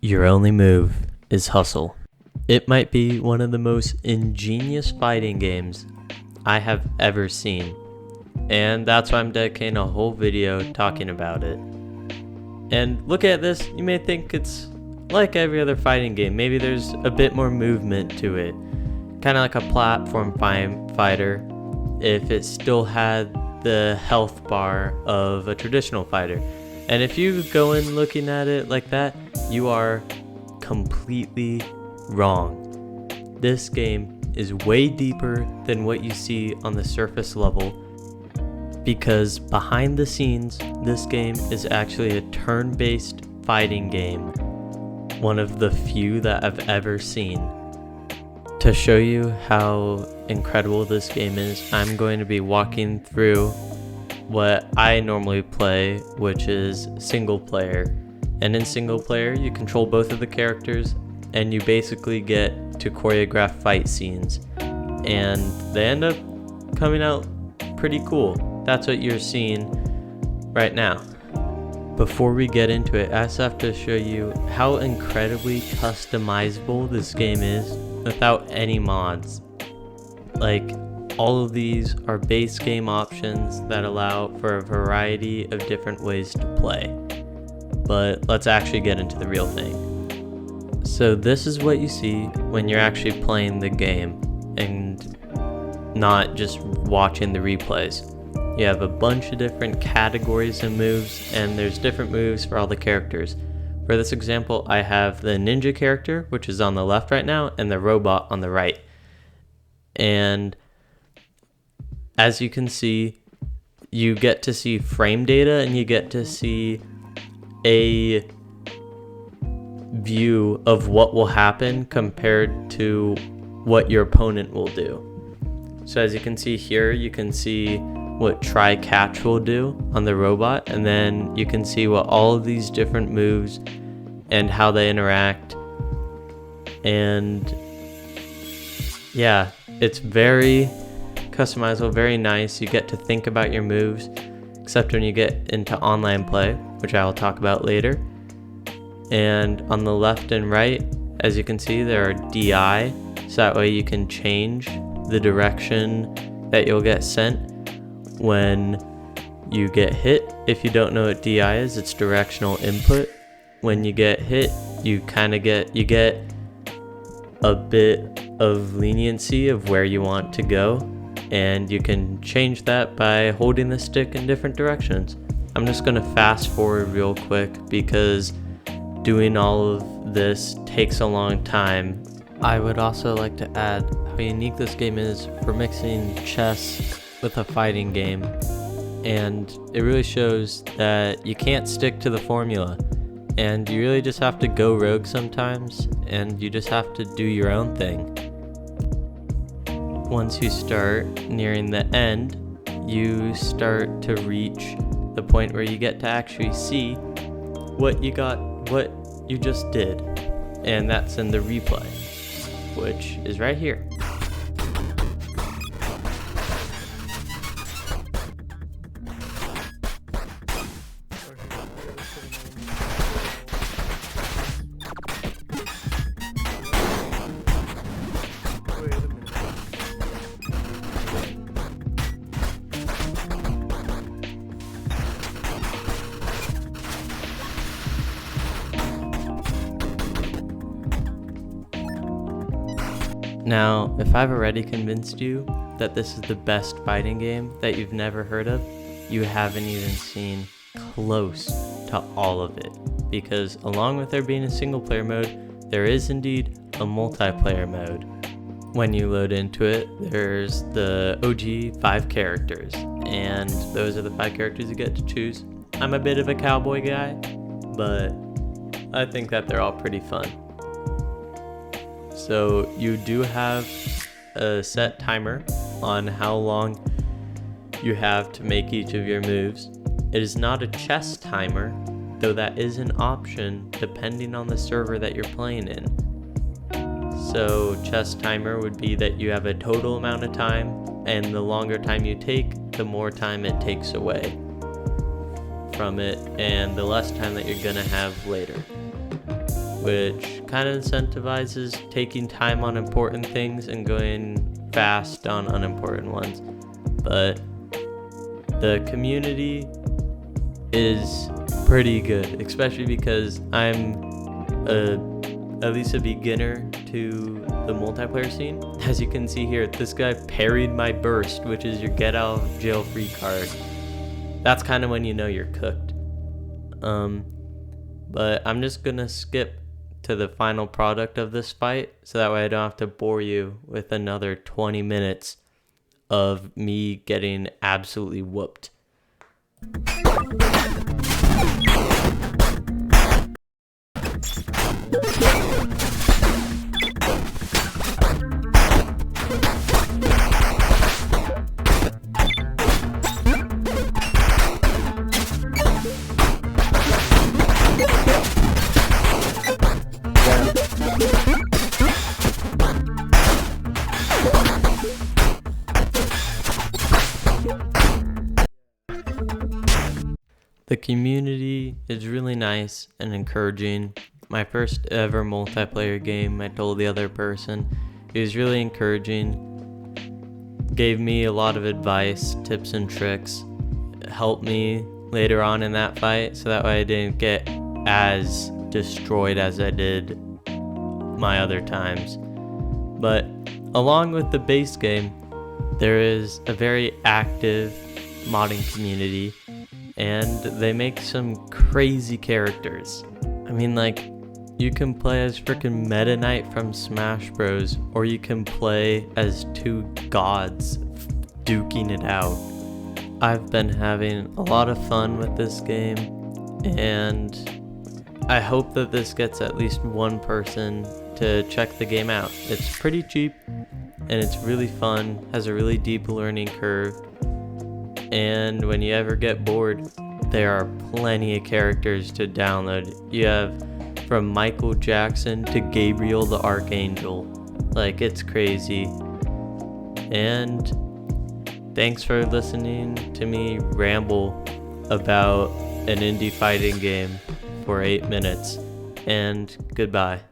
Your only move is hustle. It might be one of the most ingenious fighting games I have ever seen, and that's why I'm dedicating a whole video talking about it. And look at this, you may think it's like every other fighting game. Maybe there's a bit more movement to it, kind of like a platform fighter if it still had the health bar of a traditional fighter. And if you go in looking at it like that, you are completely wrong. This game is way deeper than what you see on the surface level, because behind the scenes, this game is actually a turn-based fighting game, one of the few that I've ever seen. To show you how incredible this game is, I'm going to be walking through what I normally play, which is single player. And in single player, you control both of the characters and you basically get to choreograph fight scenes, and they end up coming out pretty cool. That's what you're seeing right now. Before we get into it, I just have to show you how incredibly customizable this game is without any mods. Like, all of these are base game options that allow for a variety of different ways to play. But let's actually get into the real thing. So this is what you see when you're actually playing the game and not just watching the replays. You have a bunch of different categories of moves, and there's different moves for all the characters. For this example, I have the ninja character, which is on the left right now, and the robot on the right. And as you can see, you get to see frame data and you get to see a view of what will happen compared to what your opponent will do. So as you can see here, you can see what try catch will do on the robot, and then you can see what all of these different moves and how they interact. And yeah, it's very customizable, very nice. You get to think about your moves, except when you get into online play, which I will talk about later. And on the left and right, as you can see, there are DI, so that way you can change the direction that you'll get sent when you get hit. If you don't know what DI is, it's directional input. When you get hit, you get a bit of leniency of where you want to go, and you can change that by holding the stick in different directions. I'm just going to fast forward real quick because doing all of this takes a long time. I would also like to add how unique this game is for mixing chess with a fighting game, and it really shows that you can't stick to the formula, and you really just have to go rogue sometimes, and you just have to do your own thing. Once you start nearing the end, you start to reach the point where you get to actually see what you just did, and that's in the replay, which is right here. Now, if I've already convinced you that this is the best fighting game that you've never heard of, you haven't even seen close to all of it. Because along with there being a single player mode, there is indeed a multiplayer mode. When you load into it, there's the OG 5 characters, and those are the 5 characters you get to choose. I'm a bit of a cowboy guy, but I think that they're all pretty fun. So you do have a set timer on how long you have to make each of your moves. It is not a chess timer, though that is an option depending on the server that you're playing in. So chess timer would be that you have a total amount of time, and the longer time you take, the more time it takes away from it, and the less time that you're gonna have later. which kind of incentivizes taking time on important things and going fast on unimportant ones. But the community is pretty good, especially because I'm at least a beginner to the multiplayer scene. As you can see here, this guy parried my burst, which is your get out of jail free card. That's kind of when you know you're cooked. But I'm just gonna skip to the final product of this fight, so that way I don't have to bore you with another 20 minutes of me getting absolutely whooped. The community is really nice and encouraging. My first ever multiplayer game, I told the other person, it was really encouraging. Gave me a lot of advice, tips and tricks. Helped me later on in that fight, so that way I didn't get as destroyed as I did my other times. But along with the base game, there is a very active modding community, and they make some crazy characters. I mean, like, you can play as freaking Meta Knight from Smash Bros, or you can play as two gods duking it out. I've been having a lot of fun with this game, and I hope that this gets at least one person to check the game out. It's pretty cheap, and it's really fun, has a really deep learning curve. And when you ever get bored, there are plenty of characters to download. You have from Michael Jackson to Gabriel the Archangel. Like, it's crazy. And thanks for listening to me ramble about an indie fighting game for 8 minutes. And goodbye.